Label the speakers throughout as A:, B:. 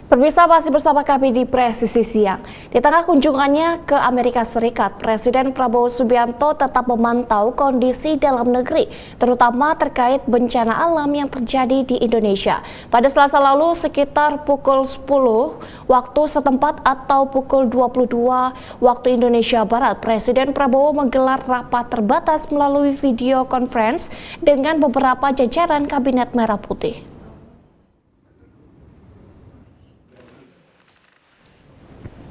A: Pemirsa, masih bersama kami di Presisi Siang. Di tengah kunjungannya ke Amerika Serikat, Presiden Prabowo Subianto tetap memantau kondisi dalam negeri, terutama terkait bencana alam yang terjadi di Indonesia. Pada Selasa lalu sekitar pukul 10 waktu setempat atau pukul 22 waktu Indonesia Barat, Presiden Prabowo menggelar rapat terbatas melalui video conference dengan beberapa jajaran Kabinet Merah Putih.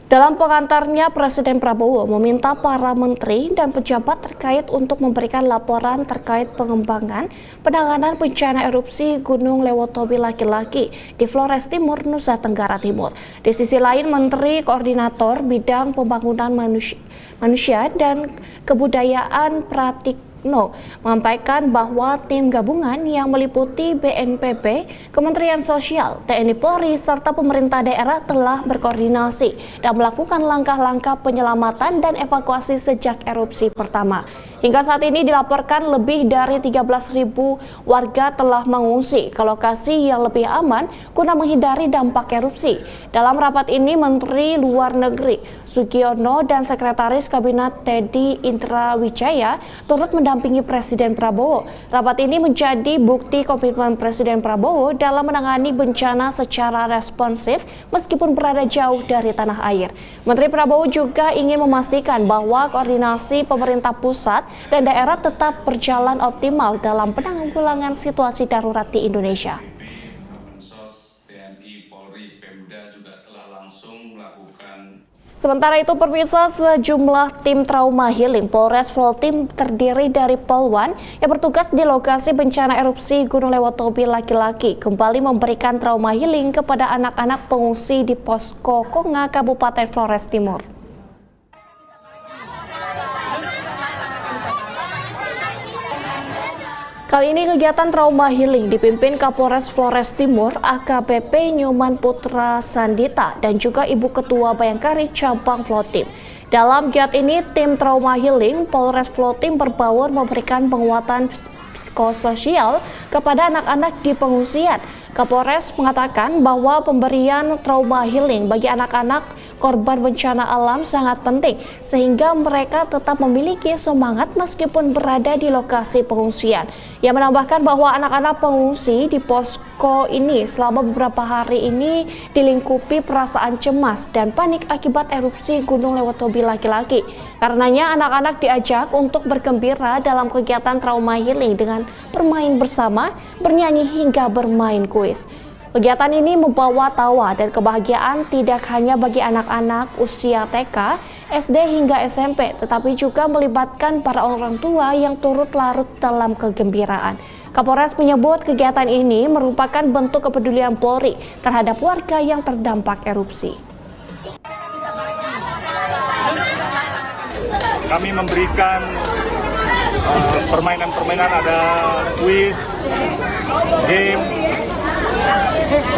A: Dalam pengantarnya, Presiden Prabowo meminta para menteri dan pejabat terkait untuk memberikan laporan terkait pengembangan penanganan bencana erupsi Gunung Lewotobi Laki-Laki di Flores Timur, Nusa Tenggara Timur. Di sisi lain, Menteri Koordinator Bidang Pembangunan Manusia dan Kebudayaan Pratikno menyampaikan bahwa tim gabungan yang meliputi BNPB, Kementerian Sosial, TNI Polri, serta pemerintah daerah telah berkoordinasi dan melakukan langkah-langkah penyelamatan dan evakuasi sejak erupsi pertama. Hingga saat ini dilaporkan lebih dari 13.000 warga telah mengungsi ke lokasi yang lebih aman guna menghindari dampak erupsi. Dalam rapat ini, Menteri Luar Negeri Sugiono dan Sekretaris Kabinet Teddy Indrawijaya turut mendampingi Presiden Prabowo. Rapat ini menjadi bukti komitmen Presiden Prabowo dalam menangani bencana secara responsif meskipun berada jauh dari tanah air. Menteri Prabowo juga ingin memastikan bahwa koordinasi pemerintah pusat dan daerah tetap berjalan optimal dalam penanggulangan situasi darurat di Indonesia. Sementara itu, pemirsa, sejumlah tim trauma healing Polres Vlottim terdiri dari Polwan yang bertugas di lokasi bencana erupsi Gunung Lewotobi Laki-Laki kembali memberikan trauma healing kepada anak-anak pengungsi di Posko Konga, Kabupaten Flores Timur. Kali ini kegiatan trauma healing dipimpin Kapolres Flores Timur AKBP Nyoman Putra Sandita dan juga Ibu Ketua Bayangkari Cabang Vlottim. Dalam giat ini, tim trauma healing Polres Vlottim berbaur memberikan penguatan psikososial kepada anak-anak di pengungsian. Kapolres mengatakan bahwa pemberian trauma healing bagi anak-anak korban bencana alam sangat penting sehingga mereka tetap memiliki semangat meskipun berada di lokasi pengungsian. Ia menambahkan bahwa anak-anak pengungsi di posko ini selama beberapa hari ini dilingkupi perasaan cemas dan panik akibat erupsi Gunung Lewotobi Laki-Laki. Karenanya anak-anak diajak untuk bergembira dalam kegiatan trauma healing dengan bermain bersama, bernyanyi hingga bermain kuis. Kegiatan ini membawa tawa dan kebahagiaan tidak hanya bagi anak-anak usia TK, SD hingga SMP, tetapi juga melibatkan para orang tua yang turut larut dalam kegembiraan. Kapolres menyebut kegiatan ini merupakan bentuk kepedulian Polri terhadap warga yang terdampak erupsi.
B: Kami memberikan permainan-permainan, ada kuis, game.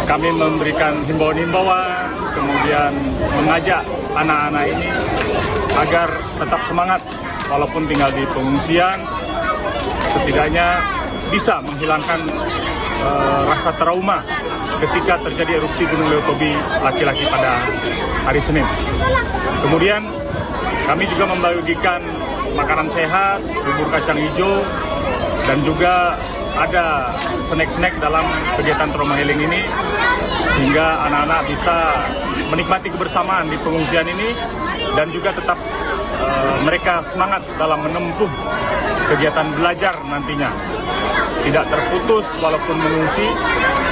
B: Kami memberikan himbauan-himbauan, kemudian mengajak anak-anak ini agar tetap semangat walaupun tinggal di pengungsian, setidaknya bisa menghilangkan rasa trauma ketika terjadi erupsi Gunung Lewotobi Laki-Laki pada hari Senin. Kemudian kami juga membagikan makanan sehat, bubur kacang hijau, dan juga ada snack-snack dalam kegiatan trauma healing ini sehingga anak-anak bisa menikmati kebersamaan di pengungsian ini dan juga tetap mereka semangat dalam menempuh kegiatan belajar nantinya. Tidak terputus walaupun mengungsi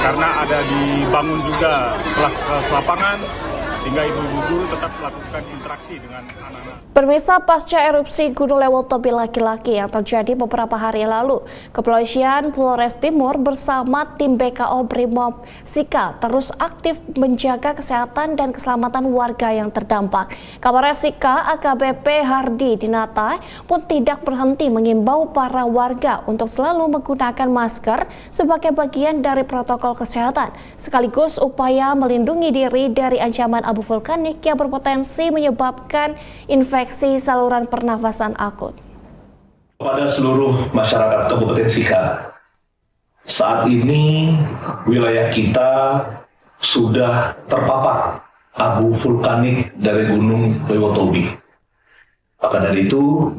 B: karena ada dibangun juga kelas-kelas lapangan sehingga ibu-ibu guru tetap melakukan interaksi dengan anak-anak.
A: Pemirsa, pasca erupsi Gunung Lewotobi Laki-Laki yang terjadi beberapa hari lalu, Kepolisian Flores Timur bersama tim BKO Brimob Sika terus aktif menjaga kesehatan dan keselamatan warga yang terdampak. Kapolres Sika AKBP Hardi Dinata pun tidak berhenti mengimbau para warga untuk selalu menggunakan masker sebagai bagian dari protokol kesehatan, sekaligus upaya melindungi diri dari ancaman abu vulkanik yang berpotensi menyebabkan infeksi saluran pernafasan akut.
C: Kepada seluruh masyarakat Kabupaten Sika, saat ini wilayah kita sudah terpapar abu vulkanik dari Gunung Lewotobi. Maka dari itu,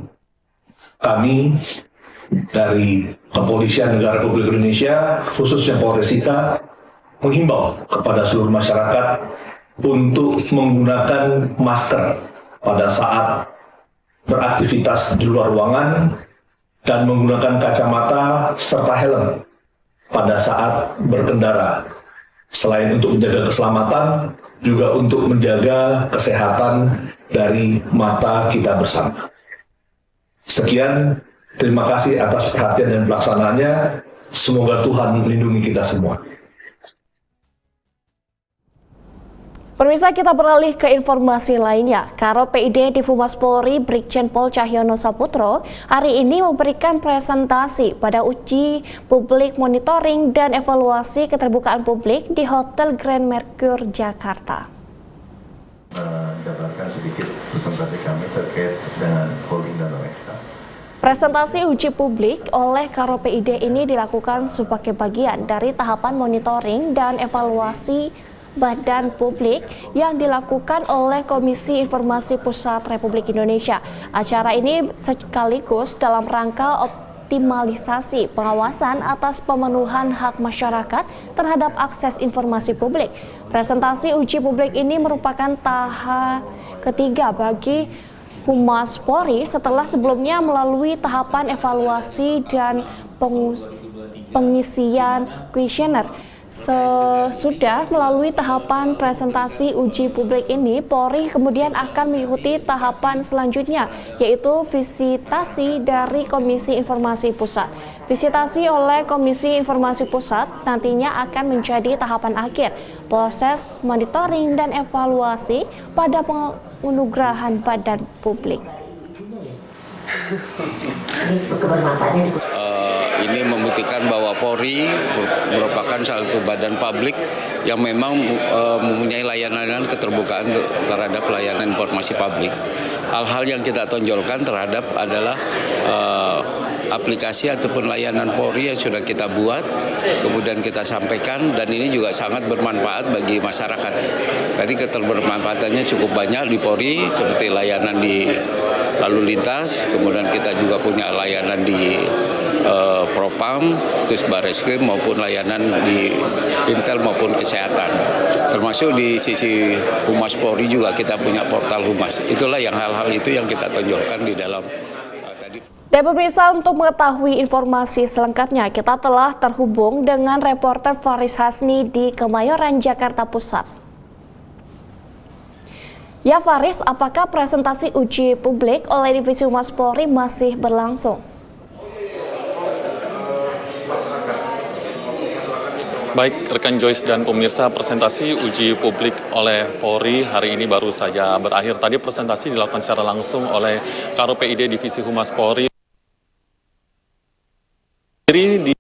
C: kami dari Kepolisian Negara Republik Indonesia, khususnya Polres Sika, menghimbau kepada seluruh masyarakat untuk menggunakan masker pada saat beraktivitas di luar ruangan dan menggunakan kacamata serta helm pada saat berkendara. Selain untuk menjaga keselamatan, juga untuk menjaga kesehatan dari mata kita bersama. Sekian, terima kasih atas perhatian dan pelaksanaannya. Semoga Tuhan melindungi kita semua.
A: Pemirsa, kita beralih ke informasi lainnya. Karo PID di Humas Polri Brigjen Pol Cahyono Saputro hari ini memberikan presentasi pada uji publik monitoring dan evaluasi keterbukaan publik di Hotel Grand Mercure Jakarta.
D: Menjabarkan sedikit presentasi kami terkait dengan holding dan OEK.
A: Presentasi uji publik oleh Karo PID ini dilakukan sebagai bagian dari tahapan monitoring dan evaluasi Badan Publik yang dilakukan oleh Komisi Informasi Pusat Republik Indonesia. Acara ini sekaligus dalam rangka optimalisasi pengawasan atas pemenuhan hak masyarakat terhadap akses informasi publik. Presentasi uji publik ini merupakan tahap ketiga bagi Humas Polri setelah sebelumnya melalui tahapan evaluasi dan pengisian kuesioner. Sesudah melalui tahapan presentasi uji publik ini, Polri kemudian akan mengikuti tahapan selanjutnya, yaitu visitasi dari Komisi Informasi Pusat. Visitasi oleh Komisi Informasi Pusat nantinya akan menjadi tahapan akhir proses monitoring dan evaluasi pada penganugerahan badan publik.
E: Ini membuktikan bahwa Polri merupakan salah satu badan publik yang memang mempunyai layanan keterbukaan terhadap layanan informasi publik. Hal-hal yang kita tonjolkan terhadap adalah aplikasi ataupun layanan Polri yang sudah kita buat, kemudian kita sampaikan, dan ini juga sangat bermanfaat bagi masyarakat. Tadi keterbermanfaatannya cukup banyak di Polri, seperti layanan di lalu lintas, kemudian kita juga punya layanan di Propam, terus Barreskrim maupun layanan di Intel maupun kesehatan. Termasuk di sisi Humas Polri juga kita punya portal Humas. Itulah yang hal-hal itu yang kita tonjolkan di dalam tadi.
A: Dan pemirsa, untuk mengetahui informasi selengkapnya, kita telah terhubung dengan reporter Faris Hasni di Kemayoran, Jakarta Pusat. Ya Faris, apakah presentasi uji publik oleh Divisi Humas Polri masih berlangsung?
F: Baik, rekan Joyce dan pemirsa, presentasi uji publik oleh Polri hari ini baru saja berakhir. Tadi presentasi dilakukan secara langsung oleh Karo PID Divisi Humas Polri di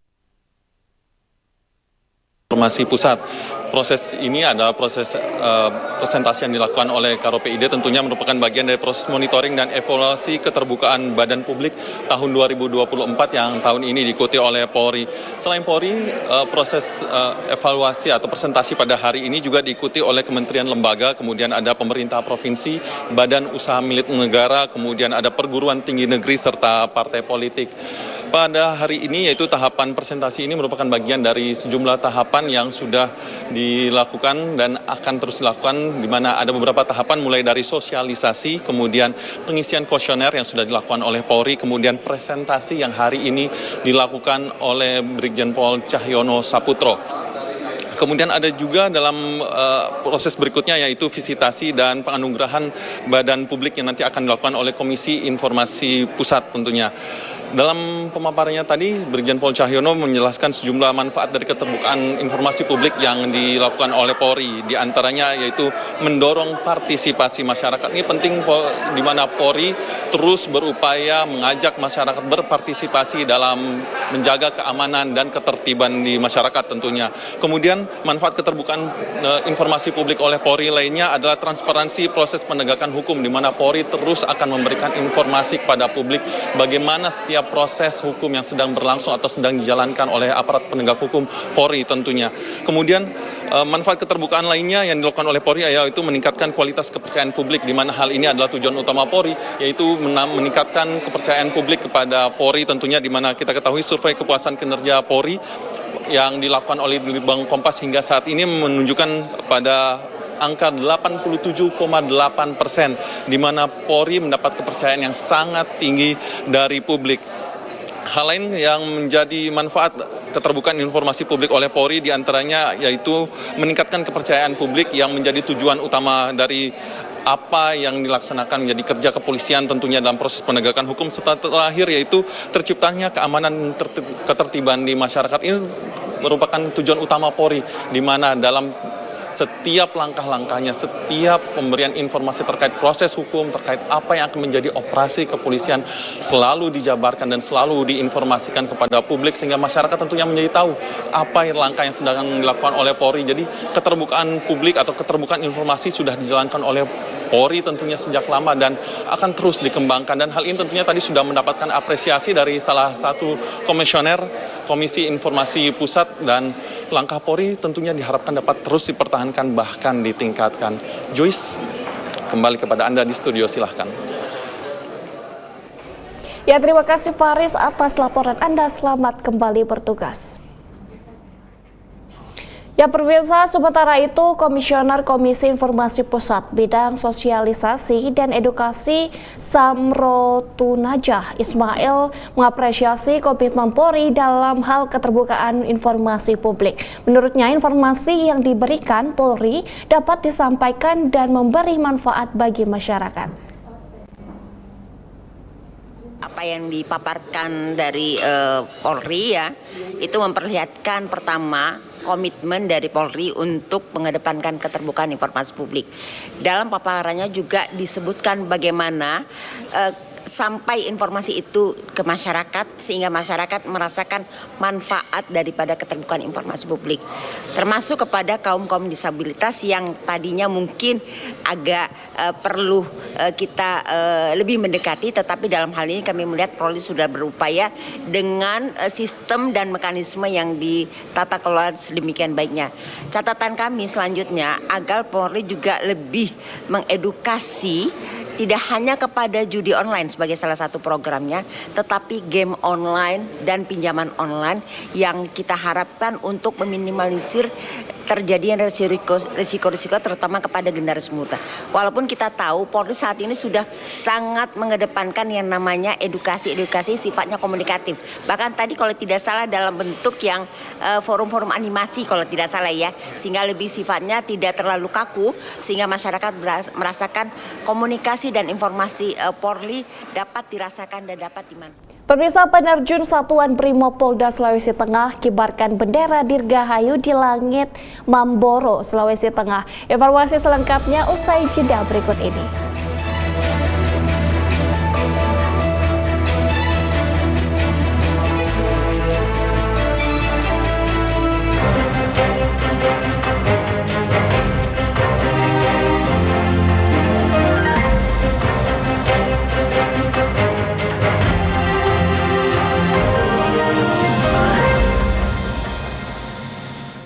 F: Informasi Pusat. Proses ini adalah proses presentasi yang dilakukan oleh Karo PID, tentunya merupakan bagian dari proses monitoring dan evaluasi keterbukaan badan publik tahun 2024 yang tahun ini diikuti oleh Polri. Selain Polri, proses evaluasi atau presentasi pada hari ini juga diikuti oleh kementerian lembaga, kemudian ada pemerintah provinsi, badan usaha milik negara, kemudian ada perguruan tinggi negeri serta partai politik. Pada hari ini, yaitu tahapan presentasi ini merupakan bagian dari sejumlah tahapan yang sudah dilakukan dan akan terus dilakukan, di mana ada beberapa tahapan mulai dari sosialisasi, kemudian pengisian kuesioner yang sudah dilakukan oleh Polri, kemudian presentasi yang hari ini dilakukan oleh Brigjen Pol Cahyono Saputro. Kemudian ada juga dalam proses berikutnya, yaitu visitasi dan penganugerahan badan publik yang nanti akan dilakukan oleh Komisi Informasi Pusat tentunya. Dalam pemaparannya tadi, Brigjen Pol Cahyono menjelaskan sejumlah manfaat dari keterbukaan informasi publik yang dilakukan oleh Polri. Di antaranya yaitu mendorong partisipasi masyarakat. Ini penting di mana Polri terus berupaya mengajak masyarakat berpartisipasi dalam menjaga keamanan dan ketertiban di masyarakat tentunya. Kemudian manfaat keterbukaan informasi publik oleh Polri lainnya adalah transparansi proses penegakan hukum, di mana Polri terus akan memberikan informasi kepada publik bagaimana setiap setiap proses hukum yang sedang berlangsung atau sedang dijalankan oleh aparat penegak hukum Polri tentunya. Kemudian manfaat keterbukaan lainnya yang dilakukan oleh Polri yaitu meningkatkan kualitas kepercayaan publik, di mana hal ini adalah tujuan utama Polri, yaitu meningkatkan kepercayaan publik kepada Polri tentunya, di mana kita ketahui survei kepuasan kinerja Polri yang dilakukan oleh Litbang Kompas hingga saat ini menunjukkan pada angka 87,8%, di mana Polri mendapat kepercayaan yang sangat tinggi dari publik. Hal lain yang menjadi manfaat keterbukaan informasi publik oleh Polri diantaranya yaitu meningkatkan kepercayaan publik yang menjadi tujuan utama dari apa yang dilaksanakan menjadi kerja kepolisian tentunya dalam proses penegakan hukum, serta terakhir yaitu terciptanya keamanan ketertiban di masyarakat. Ini merupakan tujuan utama Polri, di mana dalam setiap langkah-langkahnya, setiap pemberian informasi terkait proses hukum, terkait apa yang akan menjadi operasi kepolisian selalu dijabarkan dan selalu diinformasikan kepada publik, sehingga masyarakat tentunya menjadi tahu apa langkah yang sedang dilakukan oleh Polri. Jadi keterbukaan publik atau keterbukaan informasi sudah dijalankan oleh Polri tentunya sejak lama dan akan terus dikembangkan, dan hal ini tentunya tadi sudah mendapatkan apresiasi dari salah satu komisioner Komisi Informasi Pusat, dan langkah Polri tentunya diharapkan dapat terus dipertahankan bahkan ditingkatkan. Joyce, kembali kepada Anda di studio, silahkan.
A: Ya, terima kasih Faris atas laporan Anda. Selamat kembali bertugas. Ya pemirsa, sementara itu Komisioner Komisi Informasi Pusat Bidang Sosialisasi dan Edukasi Samrotunajah Ismail mengapresiasi komitmen Polri dalam hal keterbukaan informasi publik. Menurutnya, informasi yang diberikan Polri dapat disampaikan dan memberi manfaat bagi masyarakat.
G: Apa yang dipaparkan dari Polri ya, itu memperlihatkan pertama komitmen dari Polri untuk mengedepankan keterbukaan informasi publik. Dalam paparannya juga disebutkan bagaimana sampai informasi itu ke masyarakat sehingga masyarakat merasakan manfaat daripada keterbukaan informasi publik, termasuk kepada kaum-kaum disabilitas yang tadinya mungkin agak perlu kita lebih mendekati, tetapi dalam hal ini kami melihat Polri sudah berupaya dengan sistem dan mekanisme yang ditata kelola sedemikian baiknya. Catatan kami selanjutnya agar Polri juga lebih mengedukasi tidak hanya kepada judi online sebagai salah satu programnya, tetapi game online dan pinjaman online yang kita harapkan untuk meminimalisir terjadinya risiko-risiko terutama kepada generasi muda. Walaupun kita tahu Polri saat ini sudah sangat mengedepankan yang namanya edukasi sifatnya komunikatif. Bahkan tadi kalau tidak salah dalam bentuk yang forum-forum animasi kalau tidak salah ya, sehingga lebih sifatnya tidak terlalu kaku sehingga masyarakat merasakan komunikasi dan informasi Polri dapat dirasakan dan dapat dimanfaatkan.
A: Pemirsa, penerjun Satuan Brimob Polda Sulawesi Tengah kibarkan bendera Dirgahayu di langit Mamboro, Sulawesi Tengah. Informasi selengkapnya usai jeda berikut ini.